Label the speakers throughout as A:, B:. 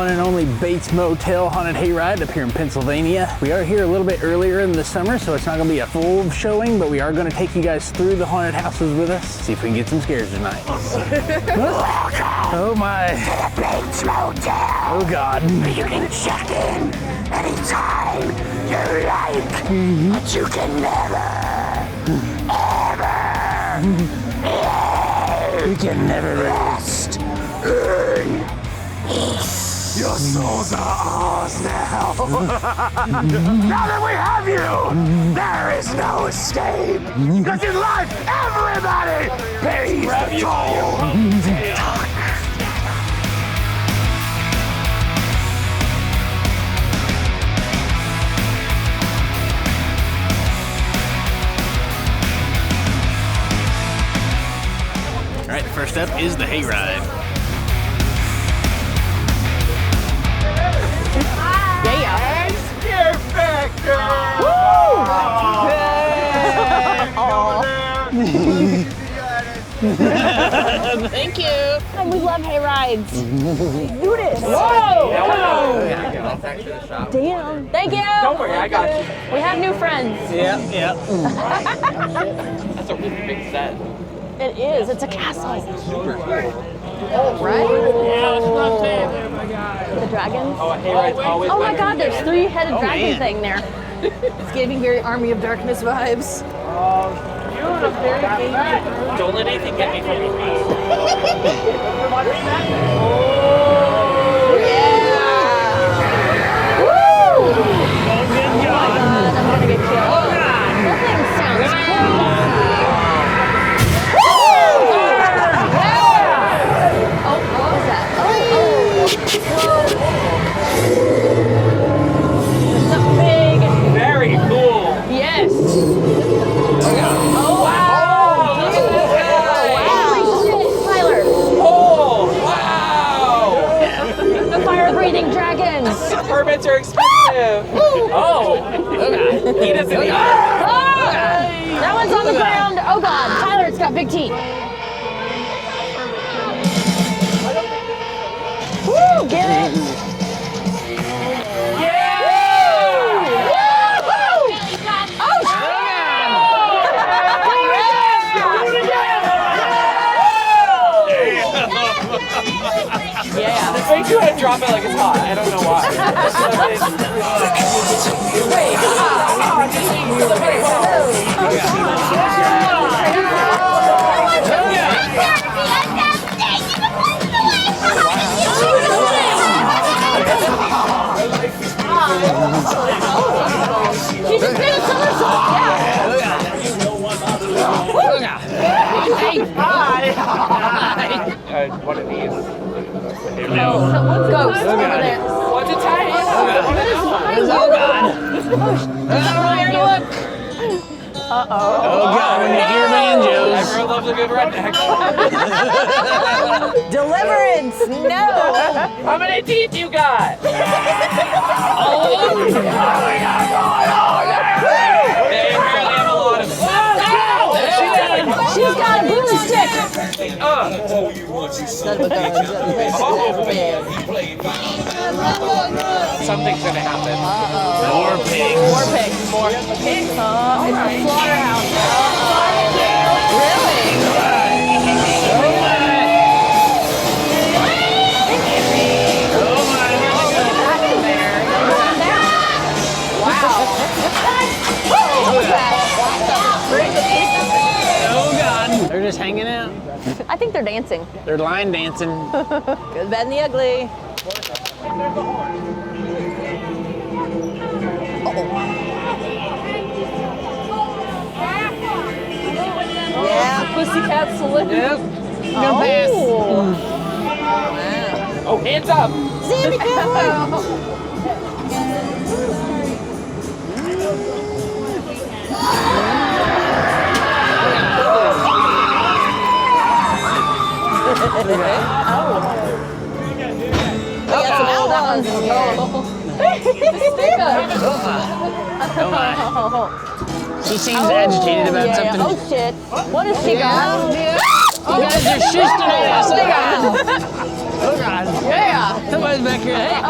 A: one and only Bates Motel Haunted Hayride up here in Pennsylvania. We are here a little bit earlier in the summer, so it's not going to be a full showing, but we are going to take you guys through the haunted houses with us, see if we can get some scares tonight. Oh my.
B: Bates Motel.
A: Oh God.
B: You can check in anytime you like, but you can never, ever,
A: We can never
B: rest. Your souls are ours now. Now that we have you, there is no escape. Because in life, everybody pays the toll.
A: All right, first up is the hayride.
C: Thank you. And we love hay rides. Do this. Whoa!
D: That's actually the shop.
C: Damn. Thank you.
D: Don't worry, I got you.
C: We have new friends.
A: Yep.
D: That's a really big set.
C: It is. It's a castle.
D: Super cool.
C: Right?
D: Yeah, that's what I'm saying there, my guy.
C: The dragons?
D: Oh, a hayride's always
C: Oh my
D: better.
C: God, there's three-headed dragon
A: man.
C: thing there. It's giving very Army of Darkness vibes.
D: Don't let anything get me from these guys. Very cool.
C: Yes. Tyler.
D: Oh, wow.
C: The fire-breathing dragons.
D: Permits are expensive. Oh. He doesn't need
C: That one's on the ground. Oh God, Tyler, it's got big teeth. Woo, get it.
D: Yeah. This makes you want to drop it like it's hot. I don't know why.
C: She just did a somersault.
D: One of these.
C: Someone's ghost over there.
D: What's a tiny?
A: Oh God.
C: Look. Uh-oh.
A: Oh God, when you hear banjos.
D: Everyone loves a good redneck.
C: Deliverance. No.
D: How many teeth you got? They apparently have a lot of
C: She's got a broomstick.
D: Something's gonna happen.
A: More pigs.
C: More pigs. More pigs. It's a slaughterhouse. Really?
A: Oh God. They're just hanging out.
C: I think they're dancing.
A: They're line dancing.
C: Good, bad, and the ugly. Yeah, pussycat saloon.
A: Yep. Gonna pass.
D: Oh, hands up!
C: Sammy Cowboy. We got some out ones.
A: Oh my. She seems agitated about something.
C: Oh shit. What is she got?
A: You guys are shusting ass. Oh God.
C: Yeah.
A: Somebody's back here. Hey.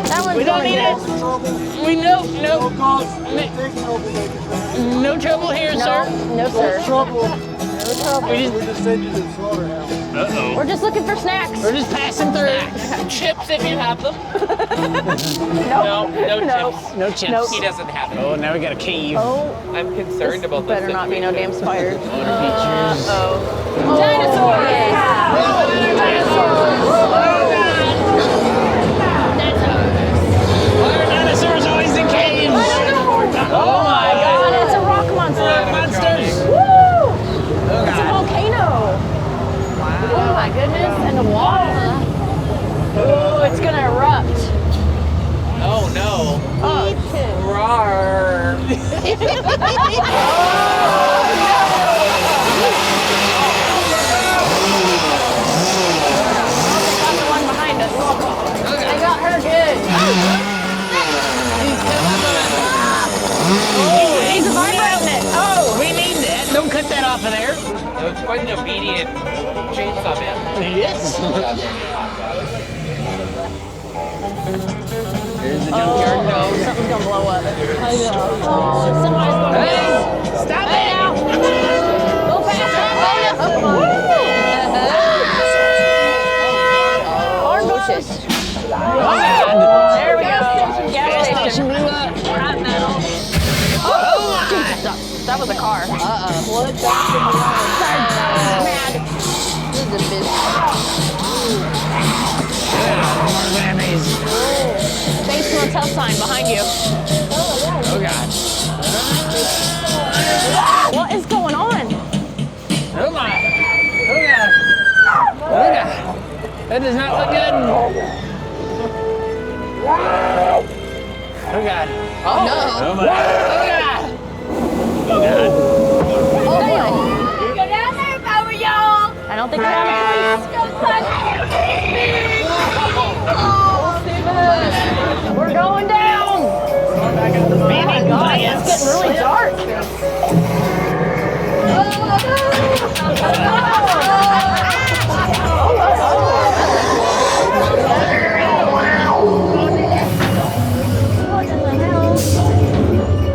C: That one's
A: We don't
C: going
A: need
C: good.
A: it. We no trouble here, sir.
C: No, sir.
A: We
B: We're just sending you to the slaughterhouse.
A: uh-oh.
C: We're just looking for snacks.
A: We're just passing through.
D: Chips if you have them.
C: Nope.
D: No
C: Nope.
D: chips.
A: No chips.
C: Nope.
D: He doesn't have them.
A: Oh, now we got a cave.
C: Oh,
D: I'm concerned about this.
C: better not be no damn spiders.
A: Water features.
C: Dinosaurs!
A: Why are dinosaurs always in caves?
C: I don't know.
A: Oh my God.
C: It's a rock monster.
A: Monsters.
C: Woo!
A: Oh
C: It's a
A: God.
C: volcano. Wow. Oh my goodness. And the water. Oh, it's gonna erupt.
D: Oh no.
C: Oh,
D: Roar.
C: the one behind us. I got her good. He's vibrating it.
A: Oh, we need that. Don't cut that off of there.
D: That was quite an obedient chainsaw man.
A: Yes. Here's the junkyard.
C: No, something's gonna blow up. Oh, somebody's gonna
A: Hey, stop it.
C: Go faster. Arm bushes.
A: Oh God.
C: There we go. Gas station.
A: Blew up.
C: Right now.
A: Oh my.
C: That was a car. What? Mad. This is a bitch.
A: More zombies.
C: Bates Motel sign behind you.
A: Oh God.
C: What is going on?
A: Oh my. Oh God. Oh God. That does not look good. Oh God.
C: Oh no.
A: Oh my. Oh God. Oh God.
C: Oh boy.
E: Go down there if I were y'all.
C: I don't think we have a choice. We're going down. Oh my God, it's getting really dark.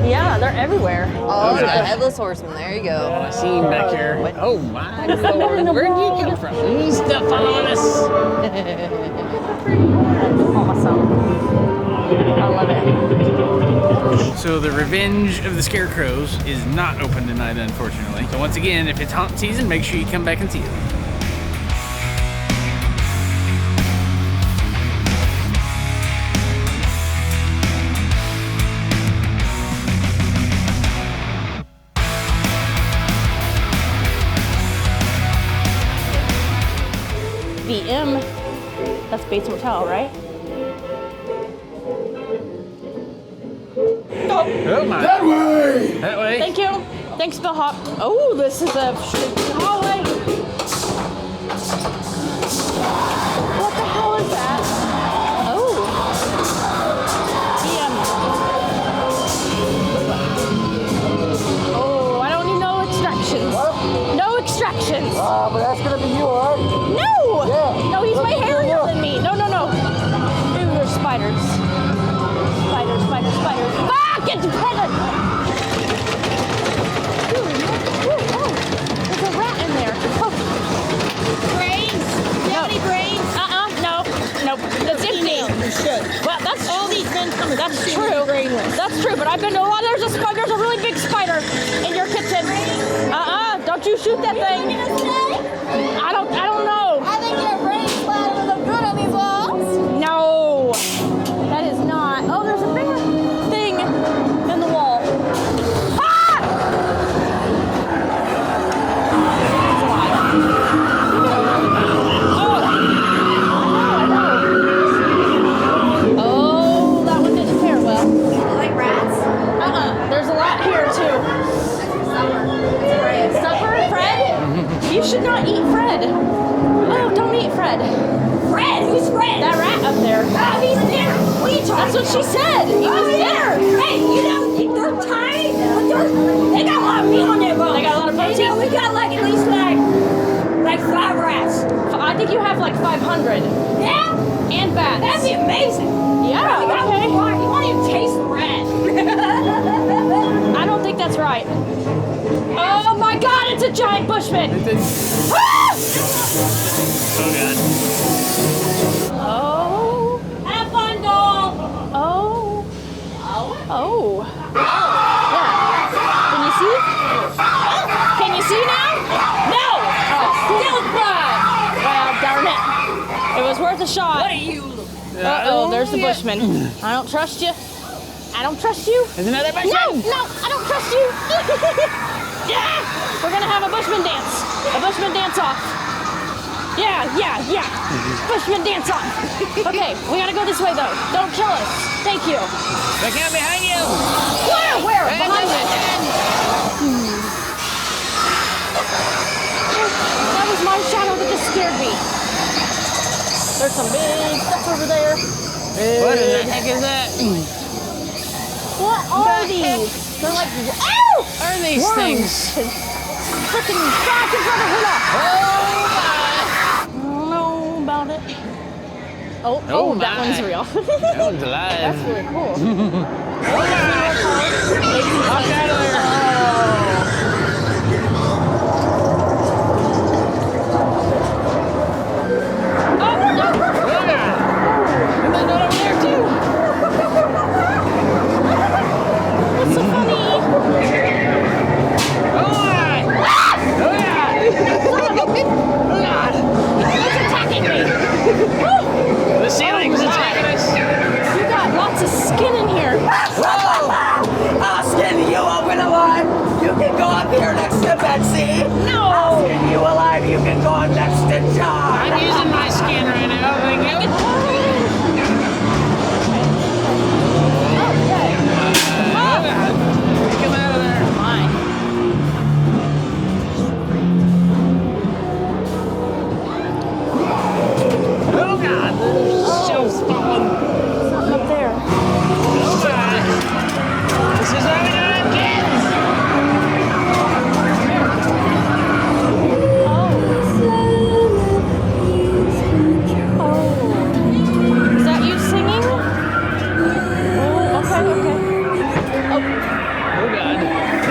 C: Yeah, they're everywhere.
F: Oh, the headless horseman. There you go.
A: I see him back here. Oh my Lord. Where'd you come from? He's still following us.
C: Awesome. I love it.
A: So the Revenge of the Scarecrows is not open tonight, unfortunately. So once again, if it's haunt season, make sure you come back and see it.
C: VM. That's Bates Motel, right?
A: Oh my.
B: That way!
A: That way.
C: Thank you. Thanks, bellhop. Oh, this is a hallway. What the hell is that? Oh. Oh, I don't need no extractions.
B: What?
C: No extractions.
B: But that's gonna be you, alright?
C: No!
B: Yeah.
C: No, he's way
B: Look,
C: hairier
B: look.
C: than me. No. Ooh, there's spiders. Spiders. Ah, get the present! Oh, there's a rat in there. Oh.
E: Brains? Do you have any brains?
C: Nope. That's empty. Well, that's all these men coming. That's true. That's true, but I've been to a lot. There's a really big spider in your kitchen. Don't you shoot that thing. I don't know.
E: I think your brains splatter look good on these walls.
C: No, that is not. Oh, there's a bigger thing in the wall. Ah! Oh, that one didn't fare well.
E: Like rats?
C: There's a lot here too. Supper, Fred? You should not eat Fred. Oh, don't eat Fred.
E: Fred? Who's Fred?
C: That rat up there.
E: Oh, he's there. What are you talking
C: That's what she said. He was there.
E: Hey, you know, they're tiny, but they got a lot of meat on their bones.
C: They got a lot of protein.
E: You know, we got like at least like like 5 rats.
C: I think you have like 500.
E: Yeah?
C: And bats.
E: That'd be amazing.
C: Yeah,
E: You
C: okay.
E: won't even taste the rat.
C: I don't think that's right. Oh my god, it's a giant bushman! Ah! Oh.
E: Have fun, doll.
C: Oh. Oh. Yeah. Can you see? Can you see now? No! Oh.
E: Still fun.
C: Well, darn it. It was worth a shot.
E: What are you?
C: Uh-oh, there's the bushman. I don't trust you. I don't trust you.
A: There's another bushman.
C: No, I don't trust you. Yeah! We're gonna have a bushman dance. A bushman dance off. Yeah. Bushman dance off. Okay, we gotta go this way though. Don't kill us. Thank you.
A: Look out behind you.
C: Where? Behind me. That was my shadow that just scared me. There's some big stuff over there.
A: What the heck is that?
C: What are these? They're like, ow!
A: Are these
C: Worms.
A: things?
C: Freaking back in front of hula.
A: Oh
C: I don't know about it. Oh,
A: Oh,
C: that
A: my.
C: one's real.
A: That one's alive.
C: That's really cool.
A: Walk out of there.
C: Oh, no.
A: And then over there too.
C: What's so funny? It's attacking me.
A: The ceiling's attacking us.
C: You got lots of skin in here.
B: I'll skin you open alive. You can go up here next to Betsy.
C: No.
B: I'll skin you alive. You can go up next to John.
A: I'm using my skin right now. Thank you. Come out of there.
C: Fine.
A: Oh God, the shelf's falling.
C: Something up there.
A: Oh God. This is how we do it, kids.
C: Oh. Is that you singing? Oh, okay. Oh.
A: Oh God.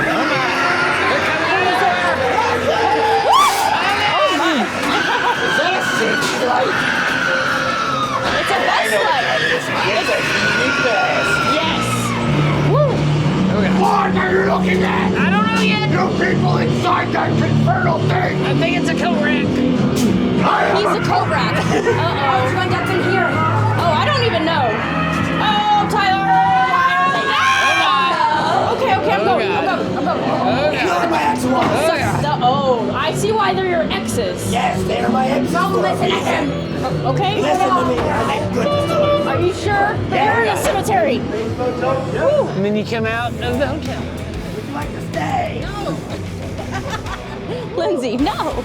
A: Oh my. They're coming out of there.
C: Oh my.
B: Is that a safety light?
C: It's a best light.
B: It's a heating vest.
C: Yes. Woo.
B: What are you looking at?
A: I don't know yet.
B: You people inside that infernal thing.
A: I think it's a coat rack.
C: He's a cobra. Uh-oh. What's up in here? Oh, I don't even know. Oh, Tyler. Okay, I'm going.
A: Oh,
B: You're my ex-wife.
C: Oh, I see why they're your exes.
B: Yes, they're my ex-wife.
C: Don't listen to him. Okay.
B: Listen to me. Thank goodness.
C: Are you sure? But
B: Yeah,
C: you're in
B: yeah.
C: a cemetery. Woo.
A: And then you come out of the hotel.
B: Would you like to stay?
C: Lindsay, no.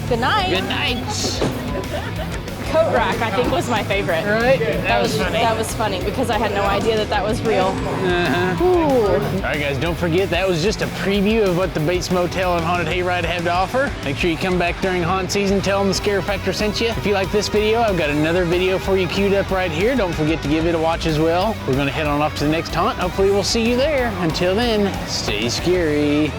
C: Good night.
A: Good night.
C: Coat rack, I think, was my favorite.
A: Right? That was funny.
C: That was funny because I had no idea that was real.
A: Uh-huh.
C: Ooh.
A: All right, guys, don't forget that was just a preview of what the Bates Motel and Haunted Hayride have to offer. Make sure you come back during haunt season, tell them the Scare Factor sent you. If you like this video, I've got another video for you queued up right here. Don't forget to give it a watch as well. We're gonna head on off to the next haunt. Hopefully we'll see you there. Until then, stay scary.